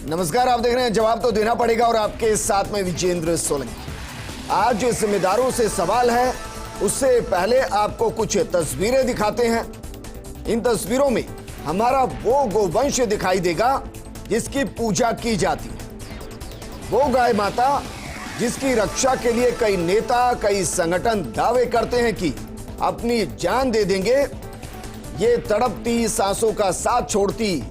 नमस्कार, आप देख रहे हैं जवाब तो देना पड़ेगा और आपके साथ में विजेंद्र सोलंकी। आज जिम्मेदारों से सवाल है, उससे पहले आपको कुछ तस्वीरें दिखाते हैं। इन तस्वीरों में हमारा वो गोवंश दिखाई देगा जिसकी पूजा की जाती है, वो गाय माता जिसकी रक्षा के लिए कई नेता, कई संगठन दावे करते हैं कि अपनी जान दे देंगे। ये तड़पती, सांसों का साथ छोड़ती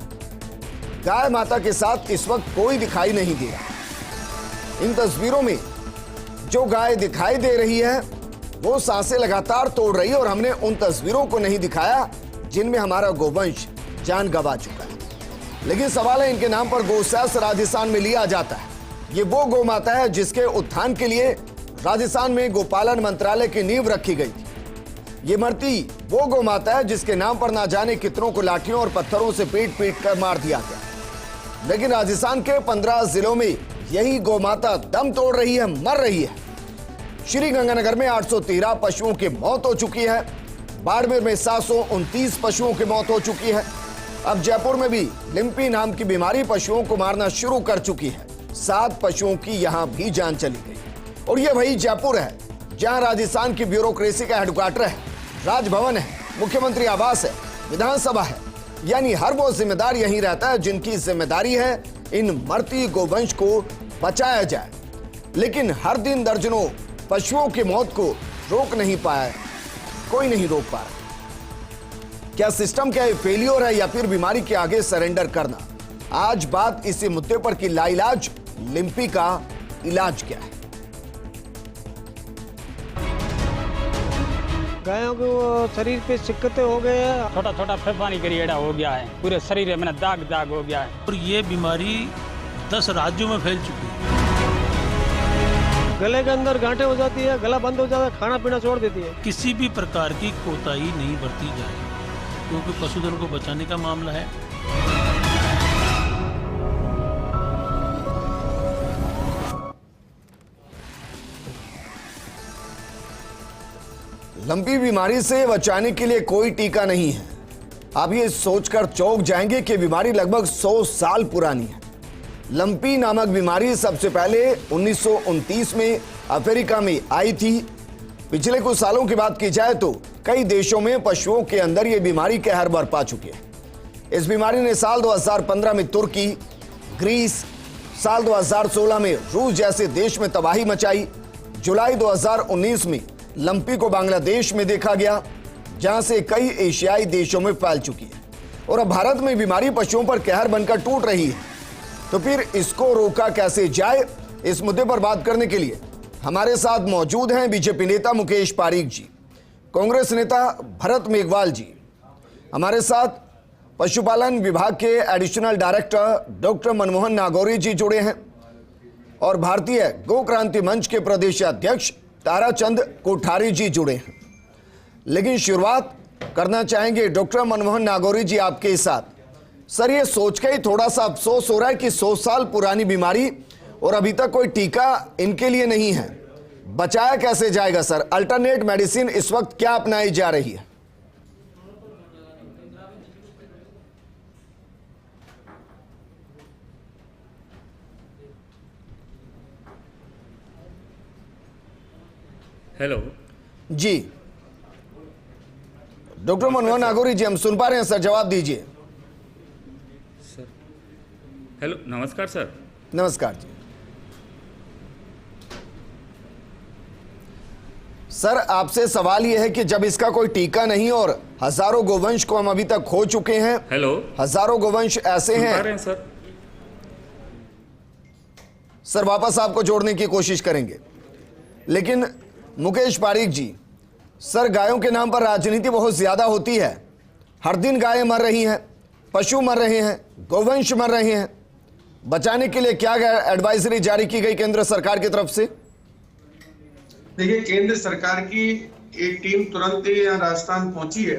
गाय माता के साथ इस वक्त कोई दिखाई नहीं दे रहा। इन तस्वीरों में जो गाय दिखाई दे रही है वो सांसें लगातार तोड़ रही है और हमने उन तस्वीरों को नहीं दिखाया जिनमें हमारा गोवंश जान गंवा चुका है। लेकिन सवाल है, इनके नाम पर गौशाला राजस्थान में लिया जाता है। ये वो गौ माता है जिसके उत्थान के लिए राजस्थान में गोपालन मंत्रालय की नींव रखी गई थी। ये मरती वो गौ माता है जिसके नाम पर ना जाने कितनों को लाठियों और पत्थरों से पीट पीट कर मार दिया गया। लेकिन राजस्थान के 15 जिलों में यही गौ माता दम तोड़ रही है, मर रही है। श्रीगंगानगर में 813 पशुओं की मौत हो चुकी है। बाड़मेर में 729 पशुओं की मौत हो चुकी है। अब जयपुर में भी लिम्पी नाम की बीमारी पशुओं को मारना शुरू कर चुकी है। 7 पशुओं की यहां भी जान चली गई। और ये वही जयपुर है जहां राजस्थान की ब्यूरोक्रेसी का हेडक्वार्टर है, राजभवन है, मुख्यमंत्री आवास है, विधानसभा है। यानी हर वो जिम्मेदार यहीं रहता है जिनकी जिम्मेदारी है इन मरती गोवंश को बचाया जाए। लेकिन हर दिन दर्जनों पशुओं की मौत को रोक नहीं पाया, कोई नहीं रोक पा रहा। क्या सिस्टम का फेलियर है या फिर बीमारी के आगे सरेंडर करना? आज बात इसी मुद्दे पर कि लाइलाज लिम्पी का इलाज क्या है। गायों के वो शरीर पे सिक्कतें हो गए हैं, छोटा छोटा फेफानी करिएड़ा हो गया है, पूरे शरीर में दाग दाग हो गया है। और ये बीमारी 10 राज्यों में फैल चुकी है। गले के अंदर गांठें हो जाती है, गला बंद हो जाता है, खाना पीना छोड़ देती है। किसी भी प्रकार की कोताही नहीं बरती जाए क्योंकि पशुधन को बचाने का मामला है। लंपी बीमारी से बचाने के लिए कोई टीका नहीं है। आप ये सोचकर चौंक जाएंगे कि बीमारी लगभग 100 साल पुरानी है। लंपी नामक बीमारी सबसे पहले 1929 में अफ्रीका में आई थी। पिछले कुछ सालों की बात की जाए तो कई देशों में पशुओं के अंदर यह बीमारी कहर बरपा चुकी है। इस बीमारी ने साल 2015 में तुर्की, ग्रीस, साल 2016 में रूस जैसे देश में तबाही मचाई। जुलाई 2019 में लंपी को बांग्लादेश में देखा गया, जहां से कई एशियाई देशों में फैल चुकी है और अब भारत में बीमारी पशुओं पर कहर बनकर टूट रही है। तो फिर इसको रोका कैसे जाए, इस मुद्दे पर बात करने के लिए हमारे साथ मौजूद हैं बीजेपी नेता मुकेश पारीक जी, कांग्रेस नेता भरत मेघवाल जी, हमारे साथ पशुपालन विभाग के additional director doctor Manmohan Nagauri ji जुड़े हैं और भारतीय गौ क्रांति मंच के प्रदेश अध्यक्ष ताराचंद कोठारी जी जुड़े हैं। लेकिन शुरुआत करना चाहेंगे डॉक्टर मनमोहन नागौरी जी आपके साथ। सर, ये सोच के ही थोड़ा सा अफसोस हो रहा है कि 100 साल पुरानी बीमारी और अभी तक कोई टीका इनके लिए नहीं है। बचाया कैसे जाएगा सर? अल्टरनेट मेडिसिन इस वक्त क्या अपनाई जा रही है? हेलो जी डॉक्टर मनमोहन नागौरी जी, हम सुन पा रहे हैं सर, जवाब दीजिए। सर, हेलो, नमस्कार सर। नमस्कार जी। सर, आपसे सवाल यह है कि जब इसका कोई टीका नहीं और हजारों गोवंश को हम अभी तक खो चुके हैं। हेलो, हजारों गोवंश ऐसे हैं। सर, वापस आपको जोड़ने की कोशिश करेंगे। लेकिन मुकेश पारीक जी, सर, गायों के नाम पर राजनीति बहुत ज्यादा होती है। हर दिन गायें मर रही हैं, पशु मर रहे हैं, गोवंश मर रहे हैं। बचाने के लिए क्या एडवाइजरी जारी की गई केंद्र सरकार की तरफ से? देखिए, केंद्र सरकार की एक टीम तुरंत ही यहाँ राजस्थान पहुंची है,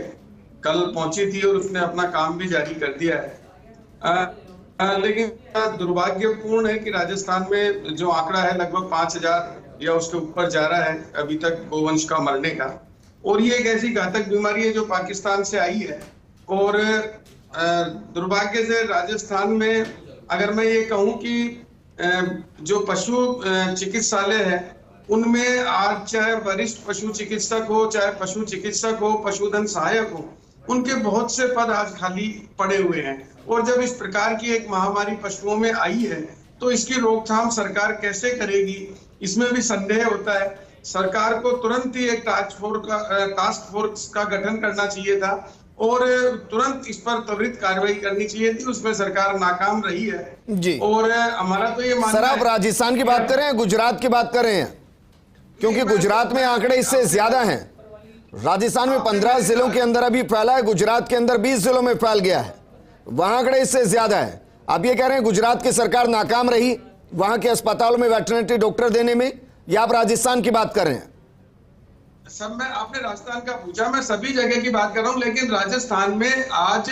कल पहुंची थी और उसने अपना काम भी जारी कर दिया है। लेकिन दुर्भाग्यपूर्ण है कि राजस्थान में जो आंकड़ा है लगभग 5000 या उसके ऊपर जा रहा है अभी तक गोवंश का मरने का। और ये एक ऐसी घातक बीमारी है जो पाकिस्तान से आई है और दुर्भाग्य से राजस्थान में अगर मैं ये कहूं कि जो पशु चिकित्सालय है उनमें आज चाहे वरिष्ठ पशु चिकित्सक हो, चाहे पशु चिकित्सक हो, पशुधन सहायक हो, उनके बहुत से पद आज खाली पड़े हुए हैं। और जब इस प्रकार की एक महामारी पशुओं में आई है तो इसकी रोकथाम सरकार कैसे करेगी, इसमें भी संदेह होता है। सरकार को तुरंत ही एक टास्क फोर्स का गठन करना चाहिए था और तुरंत इस पर त्वरित कार्रवाई करनी चाहिए थी। उसमें सरकार नाकाम रही है जी। और हमारा तो ये मानना सर, आप है, राजस्थान की बात कर रहे हैं, गुजरात की बात कर रहे हैं? क्योंकि गुजरात में आंकड़े इससे ज्यादा हैं। राजस्थान में 15 जिलों के अंदर अभी फैला है, गुजरात के अंदर 20 जिलों में फैल गया है, वहां आंकड़े इससे ज्यादा है। आप ये कह रहे हैं गुजरात की सरकार नाकाम रही वहां के अस्पतालों में वेटरनरी डॉक्टर देने में, या आप राजस्थान की बात कर रहे हैं? सब में आपने राजस्थान का पूछा, मैं सभी जगह की बात कर रहा हूं, लेकिन राजस्थान में आज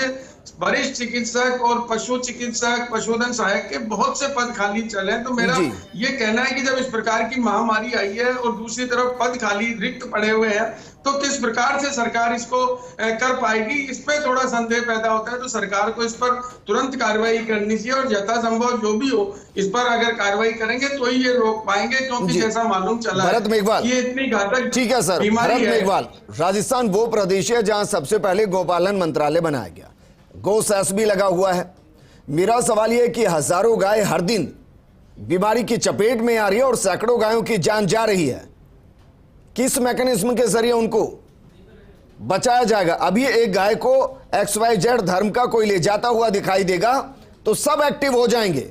वरिष्ठ चिकित्सक और पशु चिकित्सक, पशुधन सहायक के बहुत से पद खाली चले हैं। तो मेरा ये कहना है कि जब इस प्रकार की महामारी आई है और दूसरी तरफ पद खाली रिक्त पड़े हुए हैं, तो किस प्रकार से सरकार इसको कर पाएगी, इस पे थोड़ा संदेह पैदा होता है। तो सरकार को इस पर तुरंत कार्रवाई करनी चाहिए और यथासंभव जो भी हो इस पर अगर कार्रवाई करेंगे तो ही ये रोक पाएंगे, क्योंकि जैसा मालूम चला भरत मेघवाल, ये इतनी घातक ठीक है सर, भरत मेघवाल, राजस्थान वो प्रदेश है जहां सबसे पहले गोपालन मंत्रालय बनाया गया, गो सेस भी लगा हुआ है। मेरा सवाल यह कि हजारों गाय हर दिन बीमारी की चपेट में आ रही है और सैकड़ों गायों की जान जा रही है, किस मैकेनिज्म के जरिए उनको बचाया जाएगा? अभी एक गाय को XYZ धर्म का कोई ले जाता हुआ दिखाई देगा तो सब एक्टिव हो जाएंगे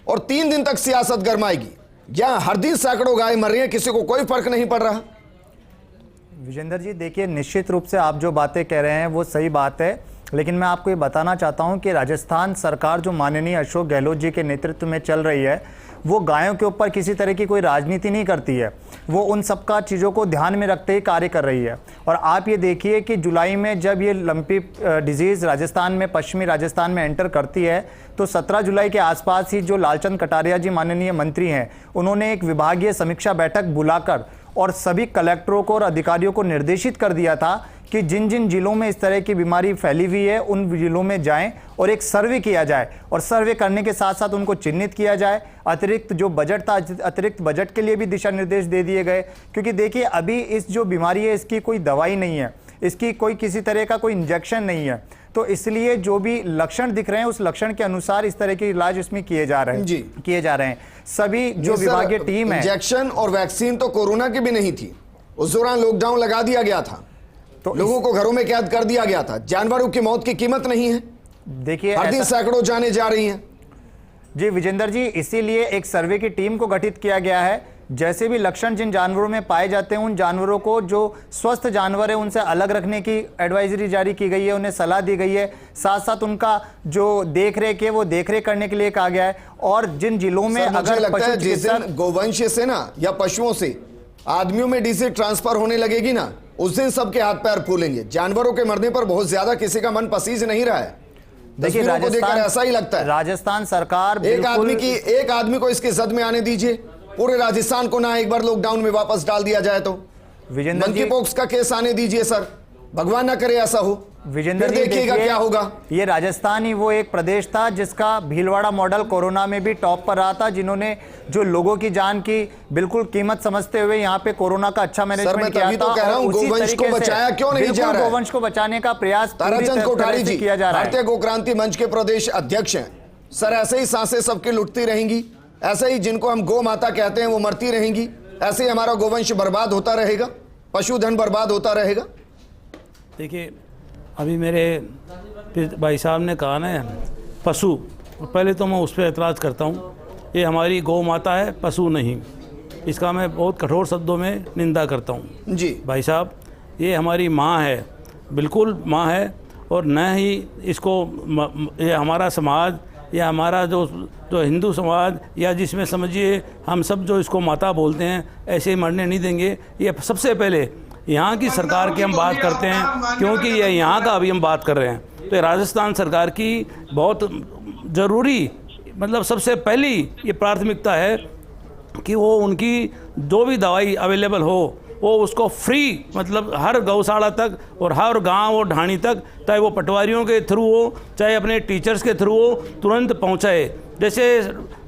और 3 दिन तक सियासत गरमाएगी। यहां हर दिन सैकड़ों गाय मर रही है, किसी को कोई फर्क नहीं पड़ रहा। विजेंद्र जी, देखिए, निश्चित रूप से आप जो बातें कह रहे हैं वो सही बात है, लेकिन मैं आपको ये बताना चाहता हूं कि राजस्थान सरकार जो माननीय अशोक गहलोत जी के नेतृत्व में चल रही है, वो गायों के ऊपर किसी तरह की कोई राजनीति नहीं करती है। वो उन सबका चीज़ों को ध्यान में रखते ही कार्य कर रही है। और आप ये देखिए कि जुलाई में जब ये लंपी डिजीज़ राजस्थान में, पश्चिमी राजस्थान में एंटर करती है, तो 17 जुलाई के आसपास ही जो लालचंद कटारिया जी माननीय मंत्री हैं, उन्होंने एक विभागीय समीक्षा बैठक बुलाकर और सभी कलेक्टरों को और अधिकारियों को निर्देशित कर दिया था कि जिन जिन जिलों में इस तरह की बीमारी फैली हुई है उन जिलों में जाएं और एक सर्वे किया जाए, और सर्वे करने के साथ साथ उनको चिन्हित किया जाए। अतिरिक्त जो बजट था, अतिरिक्त बजट के लिए भी दिशा निर्देश दे दिए गए, क्योंकि देखिए अभी इस जो बीमारी है इसकी कोई दवाई नहीं है, इसकी कोई किसी तरह का कोई इंजेक्शन नहीं है, तो इसलिए जो भी लक्षण दिख रहे हैं उस लक्षण के अनुसार इस तरह के इलाज इसमें किए जा रहे हैं। सभी जो विभागीय टीम है, इंजेक्शन और वैक्सीन तो कोरोना की भी नहीं थी, उस दौरान लॉकडाउन लगा दिया गया था, तो लोगों को घरों में कैद कर दिया गया था। जानवरों की मौत की कीमत नहीं है, देखिए हर दिन सैकड़ों जाने जा रही हैं। जी विजेंद्र जी, इसीलिए एक सर्वे की टीम को गठित किया गया है। जैसे भी लक्षण जिन जानवरों में पाए जाते हैं उन जानवरों को, जो स्वस्थ जानवर है उनसे अलग रखने की एडवाइजरी जारी की गई है, उन्हें सलाह दी गई है। साथ साथ उनका जो देख रेख है वो देख रेख करने के लिए कहा गया है। और जिन जिलों में अगर लगता है जिस दिन गोवंश से ना या पशुओं से आदमियों में डिजीज ट्रांसफर होने लगेगी ना, उस दिन सबके हाथ पैर फूलेंगे। जानवरों के मरने पर बहुत ज्यादा किसी का मन पसीज नहीं रहा है। देखिए राजस्थान, ऐसा ही लगता है राजस्थान सरकार एक आदमी को इसकी जद में आने दीजिए, पूरे राजस्थान को ना एक बार लॉकडाउन में वापस डाल दिया जाए तो। मंकी पॉक्स का केस आने दीजिए सर, भगवान ना करे ऐसा हो। विजेंद्र जी देखिएगा क्या होगा। ये राजस्थान ही वो एक प्रदेश था जिसका भीलवाड़ा मॉडल कोरोना में भी टॉप पर रहा था, जिन्होंने जो लोगों की जान की बिल्कुल कीमत समझते हुए यहाँ पे कोरोना का अच्छा मैनेजमेंट किया था। और गोवंश को बचाया क्यों नहीं जा रहा है? गोवंश को बचाने का प्रयास ताराचंद कोठारी जी किया जा रहा है, भारतीय गोक्रांति मंच के प्रदेश अध्यक्ष हैं। सर ऐसे ही सांसें सबकी लुटती रहेंगी, ऐसे ही जिनको हम गौ माता कहते हैं वो मरती रहेंगी, ऐसे ही हमारा गोवंश बर्बाद होता रहेगा, पशुधन बर्बाद होता रहेगा। देखिए अभी मेरे भाई साहब ने कहा ना पशु, पहले तो मैं उस पर एतराज़ करता हूँ। ये हमारी गौ माता है, पशु नहीं। इसका मैं बहुत कठोर शब्दों में निंदा करता हूँ जी भाई साहब। ये हमारी माँ है, बिल्कुल माँ है, और न ही इसको ये हमारा समाज या हमारा जो हिंदू समाज या जिसमें समझिए हम सब जो इसको माता बोलते हैं, ऐसे मरने नहीं देंगे। ये सबसे पहले यहाँ की सरकार की हम बात करते हैं, क्योंकि ये यहाँ का अभी हम बात कर रहे हैं, तो राजस्थान सरकार की बहुत ज़रूरी, मतलब सबसे पहली ये प्राथमिकता है कि वो उनकी जो भी दवाई अवेलेबल हो वो उसको फ्री, मतलब हर गौशाला तक और हर गांव और ढाणी तक, चाहे वो पटवारियों के थ्रू हो चाहे अपने टीचर्स के थ्रू हो, तुरंत पहुंचाए। जैसे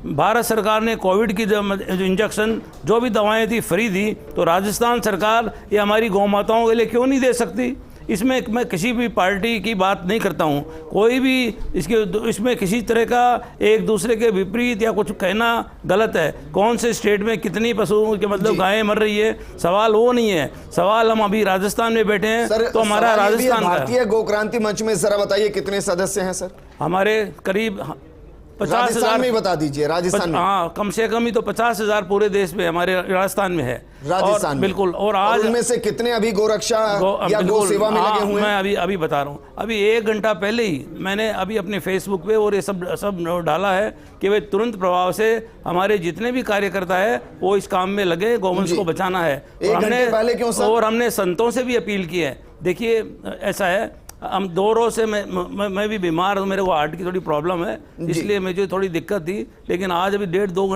भारत सरकार ने कोविड की जो इंजेक्शन जो भी दवाएं थी फ्री दी, तो राजस्थान सरकार ये हमारी गौ माताओं के लिए क्यों नहीं दे सकती? इसमें मैं किसी भी पार्टी की बात नहीं करता हूँ, कोई भी इसमें किसी तरह का एक दूसरे के विपरीत या कुछ कहना गलत है। कौन से स्टेट में कितनी पशुओं के मतलब गायें मर रही है, सवाल वो नहीं है। सवाल हम अभी राजस्थान में बैठे हैं, सर, तो हमारा राजस्थान भारतीय गौ क्रांति मंच में जरा बताइए कितने सदस्य हैं सर? हमारे करीब 50,000 में बता दीजिए। राजस्थान में हाँ, कम से कम ही तो 50,000 पूरे देश में हमारे राजस्थान में है। राजस्थान में बिल्कुल। और आज उनमें से कितने अभी गोरक्षा या गौ सेवा में लगे हुए हैं? मैं अभी बता रहा हूँ। अभी 1 घंटा पहले ही मैंने अभी अपने फेसबुक पे और ये सब डाला है कि वे तुरंत प्रभाव से हमारे जितने भी कार्यकर्ता है वो इस काम में लगे, गौवंश को बचाना है। और हमने संतों से भी अपील की है। देखिए ऐसा है, हम 2 रोज से मैं भी बीमार हूँ, मेरे को हार्ट की थोड़ी प्रॉब्लम है, इसलिए मुझे थोड़ी दिक्कत थी। लेकिन आज अभी 1.5-2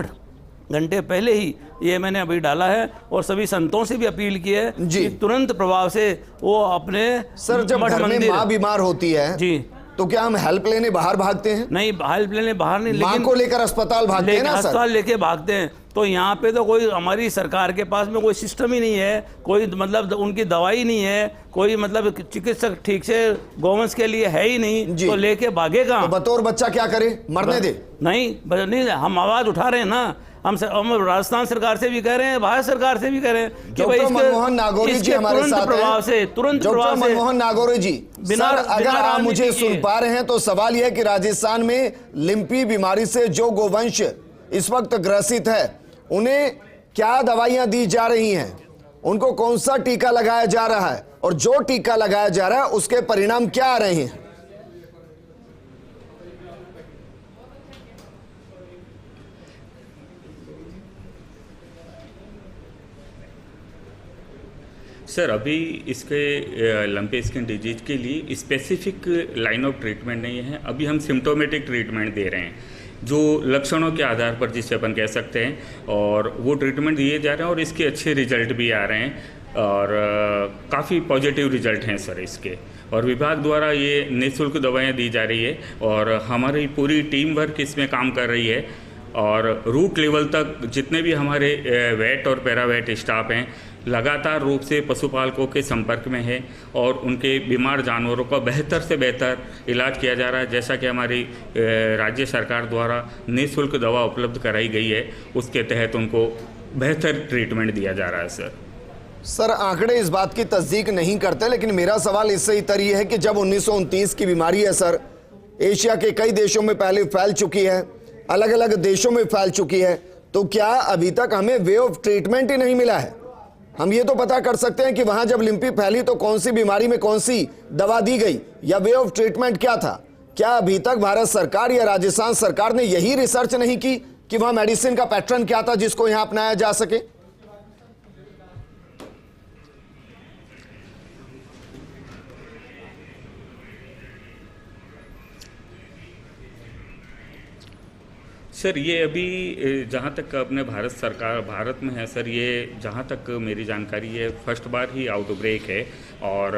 घंटे पहले ही ये मैंने अभी डाला है और सभी संतों से भी अपील की है कि तुरंत प्रभाव से वो अपने सर, जब घर में माँ बीमार होती है जी, तो क्या हम हेल्प लेने बाहर भागते हैं? नहीं, हेल्प लेने बाहर नहीं, माँ को लेकर अस्पताल भागते हैं ना सर? अस्पताल लेके भागते हैं। तो यहाँ पे तो कोई हमारी सरकार के पास में कोई सिस्टम ही नहीं है, कोई मतलब उनकी दवाई नहीं है, कोई मतलब चिकित्सक ठीक से गौवंश के लिए है ही नहीं, तो लेके भागेगा। तो बतौर बच्चा क्या करे? मरने दे? नहीं, हम आवाज उठा रहे हैं ना। हम राजस्थान सरकार से भी कह रहे हैं, भारत सरकार से भी कह रहे हैं कि भाई मनमोहन नागौरी जी हमारे साथ हैं। तुरंत प्रभाव से मनमोहन नागौरी जी, सर अगर आप मुझे सुन पा रहे हैं तो सवाल यह है कि राजस्थान में लिम्पी बीमारी से जो गोवंश इस वक्त ग्रसित है उन्हें क्या दवाइयां दी जा रही हैं, उनको कौन सा टीका लगाया जा रहा है, और जो टीका लगाया जा रहा है उसके परिणाम क्या आ रहे हैं? सर अभी इसके लंपी स्किन डिजीज के लिए स्पेसिफिक लाइन ऑफ ट्रीटमेंट नहीं है। अभी हम सिम्टोमेटिक ट्रीटमेंट दे रहे हैं, जो लक्षणों के आधार पर जिसे अपन कह सकते हैं, और वो ट्रीटमेंट दिए जा रहे हैं और इसके अच्छे रिजल्ट भी आ रहे हैं और काफ़ी पॉजिटिव रिजल्ट हैं सर इसके। और विभाग द्वारा ये निःशुल्क दवाएं दी जा रही है और हमारी पूरी टीम वर्क इसमें काम कर रही है। और रूट लेवल तक जितने भी हमारे वेट और पैरावेट स्टाफ हैं लगातार रूप से पशुपालकों के संपर्क में है और उनके बीमार जानवरों का बेहतर से बेहतर इलाज किया जा रहा है। जैसा कि हमारी राज्य सरकार द्वारा निःशुल्क दवा उपलब्ध कराई गई है, उसके तहत उनको बेहतर ट्रीटमेंट दिया जा रहा है सर। सर आंकड़े इस बात की तस्दीक नहीं करते, लेकिन मेरा सवाल इससे इतर ये है कि जब 1929 की बीमारी है सर, एशिया के कई देशों में पहले फैल चुकी है, अलग अलग देशों में फैल चुकी है, तो क्या अभी तक हमें वे ऑफ ट्रीटमेंट ही नहीं मिला है? हम ये तो पता कर सकते हैं कि वहां जब लिम्पी फैली तो कौन सी बीमारी में कौन सी दवा दी गई या वे ऑफ ट्रीटमेंट क्या था? क्या अभी तक भारत सरकार या राजस्थान सरकार ने यही रिसर्च नहीं की कि वहां मेडिसिन का पैटर्न क्या था जिसको यहां अपनाया जा सके? सर ये अभी जहाँ तक अपने भारत सरकार भारत में है सर, ये जहाँ तक मेरी जानकारी है फर्स्ट बार ही आउटब्रेक है और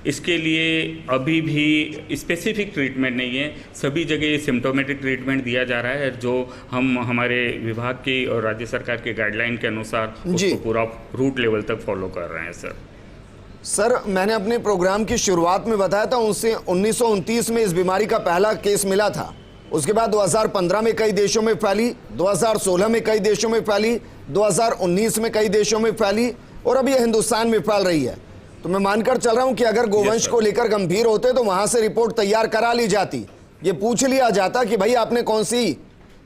इसके लिए अभी भी स्पेसिफिक ट्रीटमेंट नहीं है। सभी जगह सिम्टोमेटिक ट्रीटमेंट दिया जा रहा है जो हम हमारे विभाग की और राज्य सरकार के गाइडलाइन के अनुसार उसको पूरा रूट लेवल तक फॉलो कर रहे हैं सर। सर मैंने अपने प्रोग्राम की शुरुआत में बताया था, उनसे 1929 में इस बीमारी का पहला केस मिला था। उसके बाद 2015 में कई देशों में फैली, 2016 में कई देशों में फैली, 2019 में कई देशों में फैली और अब यह हिंदुस्तान में फैल रही है। तो मैं मानकर चल रहा हूं कि अगर गोवंश को लेकर गंभीर होते तो वहां से रिपोर्ट तैयार करा ली जाती, ये पूछ लिया जाता कि भाई आपने कौन सी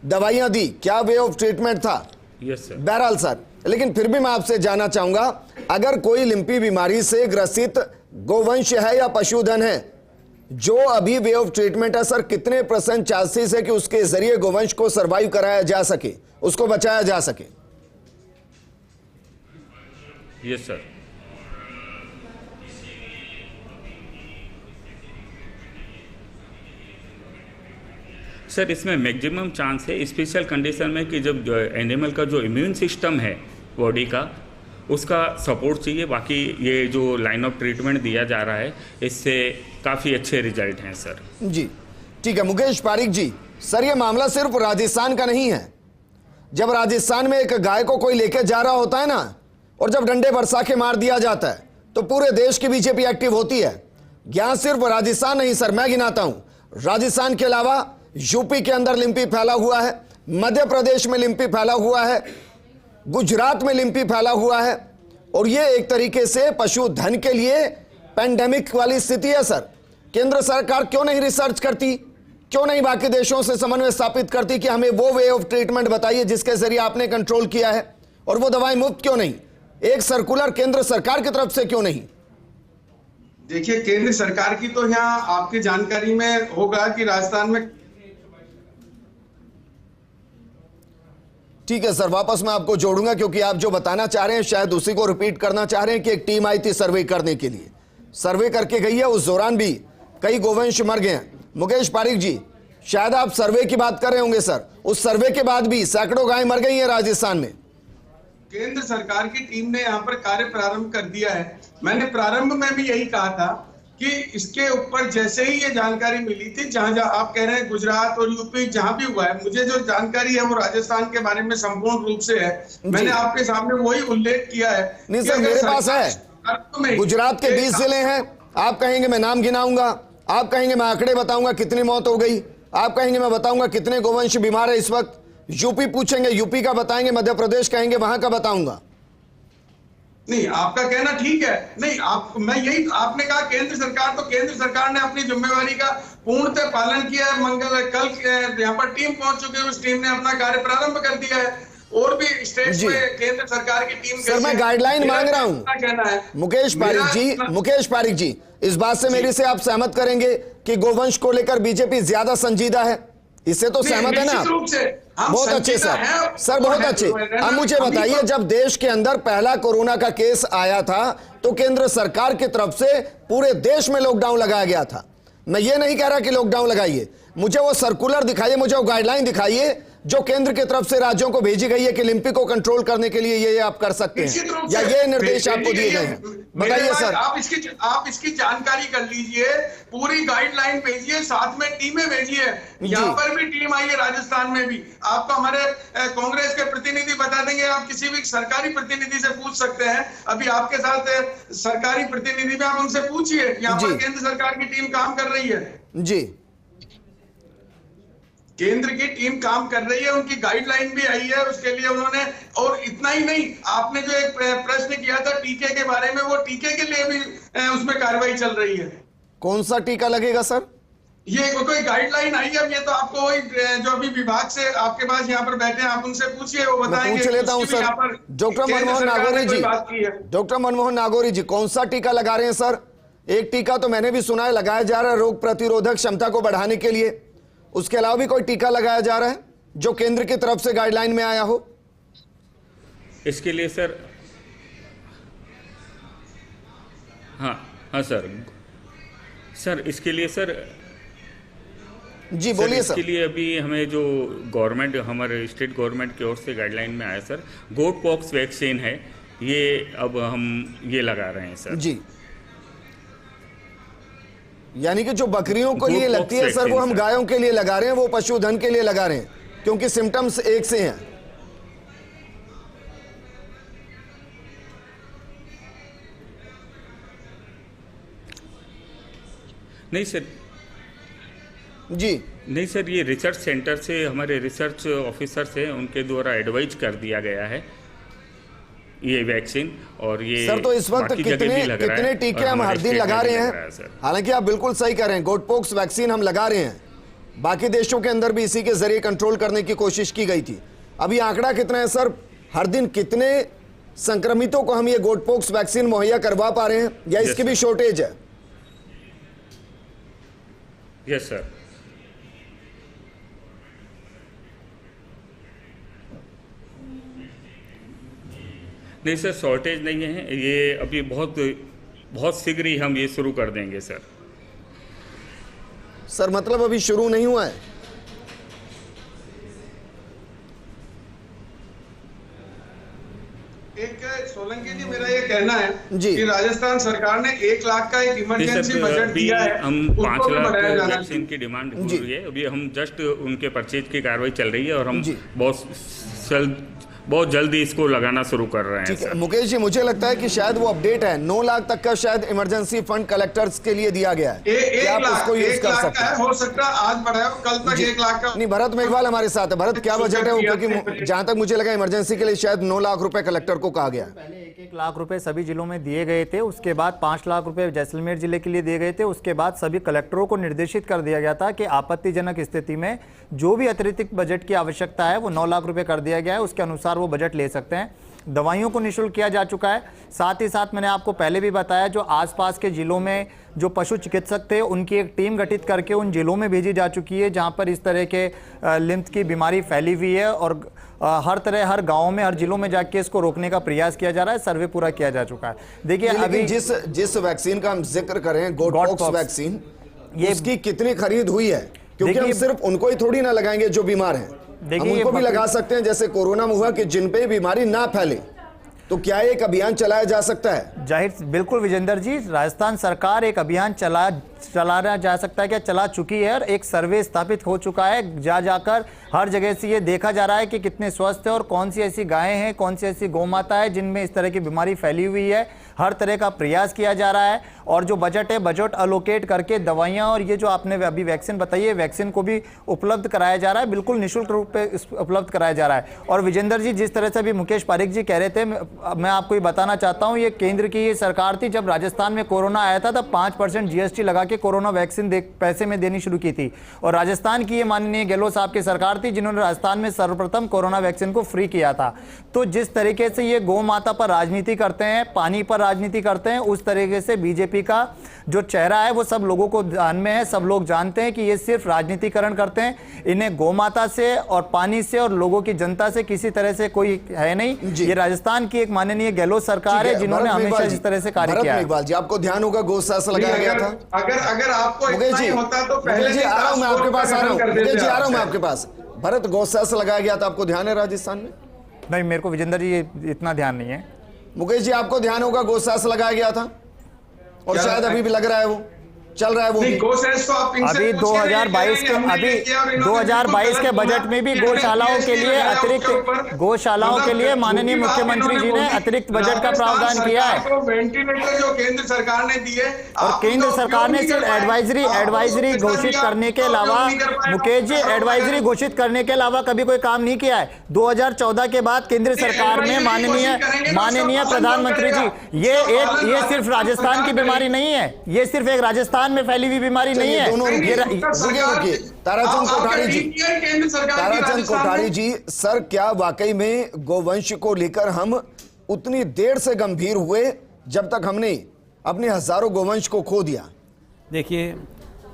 दवाइयां दी, क्या वे ऑफ ट्रीटमेंट था। बहरहाल सर, लेकिन फिर भी मैं आपसे जानना चाहूंगा, अगर कोई लिम्पी बीमारी से ग्रसित गोवंश है या पशुधन है जो अभी वे ऑफ ट्रीटमेंट है सर, कितने % चांसेस है कि उसके जरिए गोवंश को सर्वाइव कराया जा सके, उसको बचाया जा सके? Yes sir. सर इसमें मैक्सिमम चांस है स्पेशल कंडीशन में कि जब एनिमल का जो इम्यून सिस्टम है बॉडी का उसका सपोर्ट चाहिए। बाकी ये जो लाइन ऑफ ट्रीटमेंट दिया जा रहा है इससे काफ़ी अच्छे रिजल्ट हैं सर। जी ठीक है मुकेश पारीक जी, सर ये मामला सिर्फ राजस्थान का नहीं है। जब राजस्थान में एक गाय को कोई लेके जा रहा होता है ना, और जब डंडे बरसा के मार दिया जाता है, तो पूरे देश की बीजेपी एक्टिव होती है। यहां सिर्फ राजस्थान नहीं सर, मैं गिनाता हूं, राजस्थान के अलावा यूपी के अंदर लिम्पी फैला हुआ है, मध्य प्रदेश में लिम्पी फैला हुआ है, गुजरात में लिम्पी फैला हुआ है। और ये एक तरीके से पशुधन के लिए पैंडेमिक वाली स्थिति है सर। केंद्र सरकार क्यों नहीं रिसर्च करती, क्यों नहीं बाकी देशों से समन्वय स्थापित करती कि हमें वो वे ऑफ ट्रीटमेंट बताइए जिसके जरिए आपने कंट्रोल किया है, और वो दवाएं मुफ्त क्यों नहीं? एक सर्कुलर केंद्र सरकार की तरफ से क्यों नहीं? देखिए केंद्र सरकार की तो यहाँ आपकी जानकारी में होगा कि राजस्थान में। ठीक है सर, वापस मैं आपको जोड़ूंगा क्योंकि आप जो बताना चाह रहे हैं शायद उसी को रिपीट करना चाह रहे हैं कि एक टीम आई थी सर्वे करने के लिए, सर्वे करके गई है, उस दौरान भी कई गोवंश मर गए हैं। मुकेश पारीक जी, शायद आप सर्वे की बात कर रहे होंगे सर, उस सर्वे के बाद भी सैकड़ों गायें मर गई हैं राजस्थान में। केंद्र सरकार की टीम ने यहाँ पर कार्य प्रारंभ कर दिया है। मैंने प्रारंभ में भी यही कहा था कि इसके ऊपर जैसे ही ये जानकारी मिली थी, जहां जहां आप कह रहे हैं गुजरात और यूपी जहां भी हुआ है, मुझे जो जानकारी है वो राजस्थान के बारे में संपूर्ण रूप से है। मैंने आपके सामने वही उल्लेख किया है। नहीं सर, मेरे पास है, गुजरात के 20 जिले हैं, आप कहेंगे मैं नाम गिनाऊंगा, आप कहेंगे मैं आंकड़े बताऊंगा कितनी मौत हो गई, आप कहेंगे मैं बताऊंगा कितने गोवंश बीमार है इस वक्त, यूपी पूछेंगे यूपी का बताएंगे, मध्य प्रदेश कहेंगे वहां का बताऊंगा। नहीं, आपका कहना ठीक है। नहीं, मैं यही, आपने कहा केंद्र सरकार, तो केंद्र सरकार ने अपनी जिम्मेवारी का पूर्णतः पालन किया है। कल यहाँ पर टीम पहुंच चुकी है, उस टीम ने अपना कार्य प्रारंभ कर दिया है। और भी स्टेट्स में केंद्र सरकार की टीम, सर मैं गाइडलाइन मांग रहा हूं कहना है मुकेश पारीक जी, इस बात से मेरी से आप सहमत करेंगे कि गोवंश को लेकर बीजेपी ज्यादा संजीदा है? इससे तो सहमत है ना आप? बहुत अच्छे सर, बहुत अच्छे। अब मुझे बताइए, जब देश के अंदर पहला कोरोना का केस आया था तो केंद्र सरकार की तरफ से पूरे देश में लॉकडाउन लगाया गया था। मैं ये नहीं कह रहा कि लॉकडाउन लगाइए, मुझे वो सर्कुलर दिखाइए, मुझे वो गाइडलाइन दिखाइए जो केंद्र की तरफ से राज्यों को भेजी गई है कि लिम्पी को कंट्रोल करने के लिए ये आप कर सकते हैं, या ये निर्देश आपको दिए गए हैं? बताइए सर। आप इसकी जानकारी कर लीजिए, पूरी गाइडलाइन भेजिए, साथ में टीमें भेजिए। यहाँ पर भी टीम आई है, राजस्थान में भी। आपको हमारे कांग्रेस के प्रतिनिधि बता देंगे, आप किसी भी सरकारी प्रतिनिधि से पूछ सकते हैं। अभी आपके साथ सरकारी प्रतिनिधि भी, आप उनसे पूछिए। यहाँ पर केंद्र सरकार की टीम काम कर रही है जी, केंद्र की टीम काम कर रही है, उनकी गाइडलाइन भी आई है उसके लिए उन्होंने। और इतना ही नहीं, आपने जो एक प्रश्न किया था टीके के बारे में, वो टीके के लिए भी उसमें कार्रवाई चल रही है। कौन सा टीका लगेगा सर? ये कोई गाइडलाइन आई है, ये तो आपको वही जो अभी विभाग से आपके पास यहाँ पर बैठे हैं, आप उनसे पूछिए, वो बताएंगे। पूछ लेता हूं सर, डॉक्टर मनमोहन नागौरी जी, डॉक्टर मनमोहन नागौरी जी, कौन सा टीका लगा रहे हैं सर? एक टीका तो मैंने भी सुना है लगाया जा रहा है रोग प्रतिरोधक क्षमता को बढ़ाने के लिए, उसके अलावा भी कोई टीका लगाया जा रहा है जो केंद्र की तरफ से गाइडलाइन में आया हो? इसके लिए सर, हाँ सर, इसके लिए सर जी बोलिए सर। इसके लिए अभी हमें जो गवर्नमेंट, हमारे स्टेट गवर्नमेंट की ओर से गाइडलाइन में आया सर, गोट पॉक्स वैक्सीन है, ये अब हम ये लगा रहे हैं सर जी। यानी कि जो बकरियों को लिए लगती है सर, वो हम गायों के लिए लगा रहे हैं, वो पशुधन के लिए लगा रहे हैं, क्योंकि सिम्टम्स एक से हैं। नहीं सर जी, नहीं सर, ये रिसर्च सेंटर से हमारे रिसर्च ऑफिसर से उनके द्वारा एडवाइज कर दिया गया है ये वैक्सीन। और ये सर तो इस वक्त कितने टीके हम हर दिन लगा रहे हैं? हालांकि आप बिल्कुल सही कह रहे हैं, गोटपॉक्स वैक्सीन हम लगा रहे हैं, बाकी देशों के अंदर भी इसी के जरिए कंट्रोल करने की कोशिश की गई थी। अभी आंकड़ा कितना है सर, हर दिन कितने संक्रमितों को हम ये गोटपॉक्स वैक्सीन मुहैया करवा पा रहे हैं, या इसकी भी शॉर्टेज है? यस सर, नहीं सर, शॉर्टेज नहीं है, ये अभी बहुत शीघ्र ही हम ये शुरू कर देंगे सर। सर मतलब अभी शुरू नहीं हुआ है? एक सोलंकी जी, मेरा ये कहना है जी। कि राजस्थान सरकार ने 1 लाख का एक इमरजेंसी सर, बजट अभी दिया है, हम उसको 5 भी लाख बढ़ाया जाना वैक्सीन की डिमांड हो रही है। अभी हम जस्ट उनके परचेज की कार्रवाई चल रही है और हम जी। बहुत जल्दी इसको लगाना शुरू कर रहे हैं ठीक है सर। मुकेश जी, मुझे लगता है कि शायद वो अपडेट है, 9 लाख तक का शायद इमरजेंसी फंड कलेक्टर्स के लिए दिया गया है कि आप उसको यूज 1 कर लाख सकते का हैं। है, हो सकता है आज बढ़ाया हो, कल तक जी। 1 लाख का। नहीं, भरत मेघवाल हमारे साथ है। भरत, क्या बजट है वो? क्योंकि जहां तक मुझे लगा इमरजेंसी के लिए शायद 9 लाख रुपए कलेक्टर को कहा गया है। पहले 1-1 लाख रुपए सभी जिलों में दिए गए थे, उसके बाद 5 लाख रुपए जैसलमेर जिले के लिए दिए गए थे। उसके बाद सभी कलेक्टरों को निर्देशित कर दिया गया था कि आपत्तिजनक स्थिति में जो भी अतिरिक्त बजट की आवश्यकता है वो 9 लाख रुपए कर दिया गया है, उसके अनुसार वो बजट ले सकते हैं। दवाइयों को निःशुल्क किया जा चुका है। साथ ही साथ मैंने आपको पहले भी बताया, जो आसपास के जिलों में जो पशु चिकित्सक थे उनकी एक टीम गठित करके उन जिलों में भेजी जा चुकी है जहां पर इस तरह के लिम्फ की बीमारी फैली हुई है, और हर गांव में, हर जिलों में जाके इसको रोकने का प्रयास किया जा रहा है। सर्वे पूरा किया जा चुका है। देखिए अभी जिस वैक्सीन का हम जिक्र करें, गोटपॉक्स वैक्सीन, ये उसकी कितनी खरीद हुई है? क्योंकि हम देखिए- सिर्फ उनको ही थोड़ी ना लगाएंगे जो बीमार हैं, हम उनको भी लगा सकते हैं जैसे कोरोना में हुआ कि जिन पे बीमारी ना फैले। तो क्या एक अभियान चलाया जा सकता है? जाहिर बिल्कुल विजेंद्र जी, राजस्थान सरकार एक अभियान चलाना जा सकता है, क्या चला चुकी है, और एक सर्वे स्थापित हो चुका है। जाकर हर जगह से ये देखा जा रहा है कि कितने स्वस्थ है और कौन सी ऐसी गायें हैं, कौन सी ऐसी गौ माता है जिनमें इस तरह की बीमारी फैली हुई है। हर तरह का प्रयास किया जा रहा है, और जो बजट है, बजट अलोकेट करके दवाइयाँ और ये जो आपने अभी वैक्सीन बताई है, वैक्सीन को भी उपलब्ध कराया जा रहा है, बिल्कुल निःशुल्क रूप पे उपलब्ध कराया जा रहा है। और विजेंद्र जी, जिस तरह से अभी मुकेश पारिक जी कह रहे थे, मैं आपको ये बताना चाहता हूँ, ये केंद्र की ये सरकार थी, जब राजस्थान में कोरोना आया था तब 5% GST लगा के कोरोना वैक्सीन पैसे में देनी शुरू की थी। और राजस्थान की ये माननीय गहलोत साहब की सरकार थी जिन्होंने राजस्थान में सर्वप्रथम कोरोना वैक्सीन को फ्री किया था। तो जिस तरीके से ये गौ माता पर राजनीति करते हैं, पानी पर राजनीति करते हैं, उस तरीके से बीजेपी का जो चेहरा है वो सब लोगों को ध्यान में है। सब लोग जानते हैं कि ये सिर्फ राजनीतिकरण करते हैं। इन्हें गौ माता से और पानी से और लोगों की जनता से किसी तरह से कोई है नहीं। ये राजस्थान की एक माननीय गहलोत सरकार है जिन्होंने हमेशा इस तरह से कार्य किया है। मेघवाल जी, आपको ध्यान होगा गौशाला लगाया गया था। अगर आपको मुकेश इतना जी, ही होता तो पहले मुकेश जी आ रहा हूं मैं आपके पास, आ रहा हूं मुकेश जी, आ रहा हूं मैं आप। आपके पास। भरत, गौशाला लगाया गया था, आपको ध्यान है राजस्थान में? नहीं, मेरे को विजेंद्र जी इतना ध्यान नहीं है। मुकेश जी, आपको ध्यान होगा गौशाला लगाया गया था, और शायद अभी भी लग रहा है, वो चल रहा है वो भी। तो आप अभी 2022 के बजट में भी गौशालाओं के लिए अतिरिक्त गौशालाओं के लिए माननीय मुख्यमंत्री जी ने अतिरिक्त बजट का प्रावधान किया है। वेंटिलेटर जो केंद्र सरकार ने दिए, और केंद्र सरकार ने सिर्फ एडवाइजरी घोषित करने के अलावा, मुकेश जी, एडवाइजरी घोषित करने के अलावा कभी कोई काम नहीं किया है। 2014 के बाद केंद्र सरकार में माननीय प्रधानमंत्री जी, ये सिर्फ राजस्थान की बीमारी नहीं है, ये सिर्फ एक राजस्थान में फैली हुई बीमारी नहीं है। दोनों रुकिए। ताराचंद कोठारी जी, सर, क्या वाकई में गोवंश को लेकर हम उतनी देर से गंभीर हुए जब तक हमने अपने हजारों गोवंश को खो दिया? देखिए,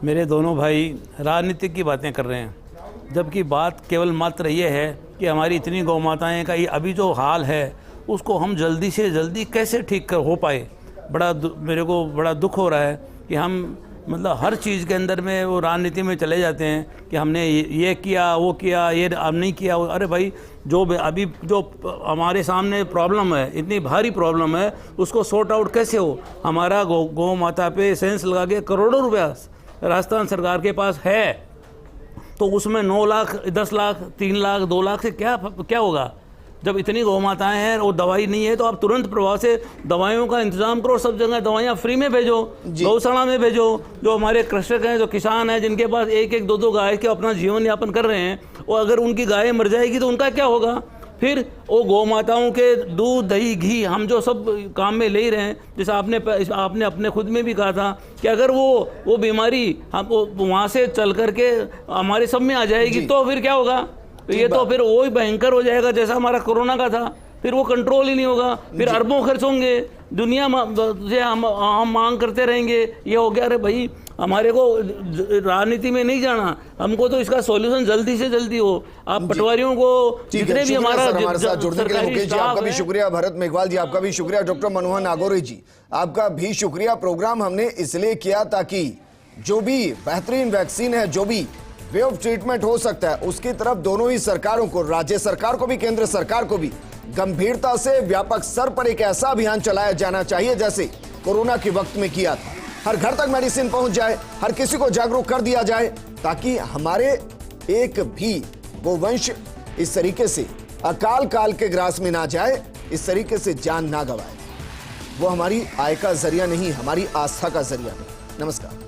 मेरे दोनों भाई राजनीतिक की बातें कर रहे हैं, जबकि बात केवल मात्र ये है कि हमारी इतनी गौ माताएँ का ये अभी जो हाल है उसको हम जल्दी से जल्दी कैसे ठीक हो पाए। मेरे को बड़ा दुख हो रहा है कि हम मतलब हर चीज़ के अंदर में वो राजनीति में चले जाते हैं कि हमने ये किया, वो किया, ये अब नहीं किया। अरे भाई, अभी जो हमारे सामने प्रॉब्लम है, इतनी भारी प्रॉब्लम है, उसको सॉर्ट आउट कैसे हो? हमारा गौ माता पे सेंस लगा के करोड़ों रुपया राजस्थान सरकार के पास है, तो उसमें 9 लाख, 10 लाख, 3 लाख, 2 लाख से क्या होगा? जब इतनी गौ माताएँ हैं और दवाई नहीं है तो आप तुरंत प्रभाव से दवाइयों का इंतजाम करो। सब जगह दवाइयाँ फ्री में भेजो, गौशाला में भेजो। जो हमारे कृषक हैं, जो किसान हैं, जिनके पास 1-1, 2-2 गाय के अपना जीवन यापन कर रहे हैं, और अगर उनकी गाय मर जाएगी तो उनका क्या होगा? फिर वो गौ माताओं के दूध, दही, घी हम जो सब काम में ले ही रहे हैं, जैसे आपने अपने खुद में भी कहा था कि अगर वो बीमारी हम वहाँ से चल करके हमारे सब में आ जाएगी तो फिर क्या होगा? ये तो फिर वही भयंकर हो जाएगा जैसा हमारा कोरोना का था। फिर वो कंट्रोल ही नहीं होगा, फिर अरबों खर्च होंगे, दुनिया से हम मांग करते रहेंगे। ये हो गया। अरे भाई, हमारे को राजनीति में नहीं जाना, हमको तो इसका सॉल्यूशन जल्दी से जल्दी हो। आप पटवारियों को जितने भी हमारे साथ जुड़ने के लिए मुकेश जी आपका भी शुक्रिया, भरत मेघवाल जी आपका भी शुक्रिया, डॉक्टर मनोहर नागौरी जी आपका भी शुक्रिया। प्रोग्राम हमने इसलिए किया ताकि जो भी बेहतरीन वैक्सीन है, जो भी वे ऑफ ट्रीटमेंट हो सकता है, उसकी तरफ दोनों ही सरकारों को, राज्य सरकार को भी, केंद्र सरकार को भी गंभीरता से व्यापक स्तर पर एक ऐसा अभियान चलाया जाना चाहिए जैसे कोरोना के वक्त में किया था। हर घर तक मेडिसिन पहुंच जाए, हर किसी को जागरूक कर दिया जाए, ताकि हमारे एक भी गोवंश इस तरीके से अकाल काल के ग्रास में ना जाए, इस तरीके से जान ना गवाए। वो हमारी आय का जरिया नहीं, हमारी आस्था का जरिया है। नमस्कार।